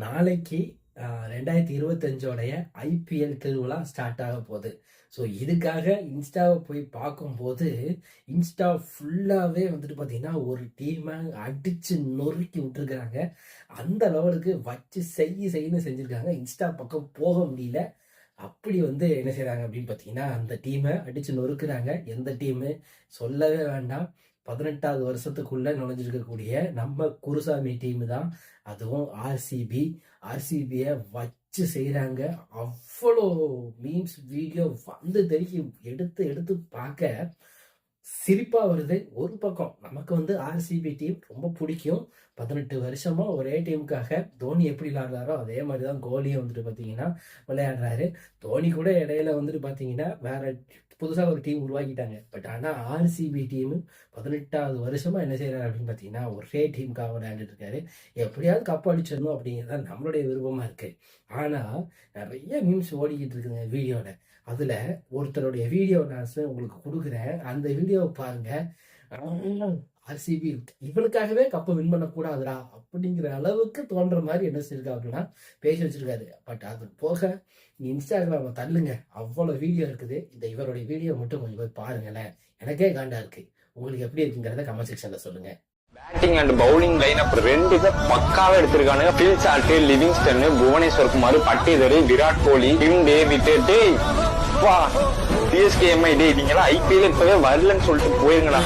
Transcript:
நாளைக்கு 2025 ஐபிஎல் திருவிழா ஸ்டார்ட் ஆக போகுது. ஸோ இதுக்காக இன்ஸ்டாவை போய் பார்க்கும்போது இன்ஸ்டா ஃபுல்லாகவே வந்துட்டு பார்த்தீங்கன்னா ஒரு டீமை அடித்து நொறுக்கி விட்டுருக்குறாங்க. அந்த லெவலுக்கு வச்சு செய்யன்னு செஞ்சுருக்காங்க. இன்ஸ்டா பக்கம் போக முடியல. அப்படி என்ன செய்கிறாங்க அப்படின்னு பார்த்தீங்கன்னா அந்த டீமை அடித்து நொறுக்குறாங்க. எந்த டீமு சொல்லவே வேண்டாம். 18வது வருஷத்துக்குள்ள நுழைஞ்சிருக்கக்கூடிய நம்ம குருசாமி டீம் தான். அதுவும் ஆர்சிபியை வச்சு செய்கிறாங்க. அவ்வளோ மீம்ஸ் வீடியோ தெறிக்கி எடுத்து பார்க்க சிரிப்பா வருது. ஒரு பக்கம் நமக்கு ஆர்சிபி டீம் ரொம்ப பிடிக்கும். 18 வருஷமா ஒரே டீமுக்காக தோனி எப்படி விளையாடுறாரோ அதே மாதிரி தான் கோலியும் பார்த்தீங்கன்னா விளையாடுறாரு. தோனி கூட இடையில பார்த்தீங்கன்னா வேற புதுசாக ஒரு டீம் உருவாக்கிட்டாங்க. பட் ஆனால் ஆர்சிபி டீமு 18வது வருஷமா என்ன செய்யறாரு அப்படின்னு பார்த்தீங்கன்னா ஒரே டீமுக்காக விளையாண்டுட்டு இருக்காரு. எப்படியாவது கப் அடிச்சிடணும் அப்படிங்கிறது நம்மளுடைய விருப்பமா இருக்கு. ஆனால் நிறைய மீம்ஸ் ஓடிக்கிட்டு இருக்குங்க வீடியோவில். அதில் ஒருத்தருடைய வீடியோ நான் உங்களுக்கு கொடுக்குறேன். அந்த வீடியோவை பாருங்க. ஆர்சிபி இவனுக்காகவே கப்பை வின் பண்ணக்கூடாதுடா அப்படிங்கிற அளவுக்கு தோன்ற மாதிரி என்ன செஞ்சிருக்கா அப்படின்னா பேசி வச்சிருக்காரு. பட் அது போக இன்ஸ்டாகிராம தள்ளுங்க, அவ்வளோ வீடியோ இருக்குது. இவருடைய வீடியோ மட்டும் கொஞ்சம் போய் பாருங்களேன். எனக்கே காண்டா இருக்கு. உங்களுக்கு எப்படி இருக்குங்கிறத கமெண்ட் செக்ஷன்ல சொல்லுங்க. Batting and bowling line up ரெண்டுமே பக்காவே எடுத்திருக்கானுங்க. Phil Salt, Livingstone, Bhuvneshwar Kumar, Patidar, Virat Kohli, Tim David, டேய் வா சிஎஸ்கேஎம்ஐ டே நீங்களா ஐபிஎல் இப்பவே வரலன்னு சொல்லிட்டு போயிருங்களா.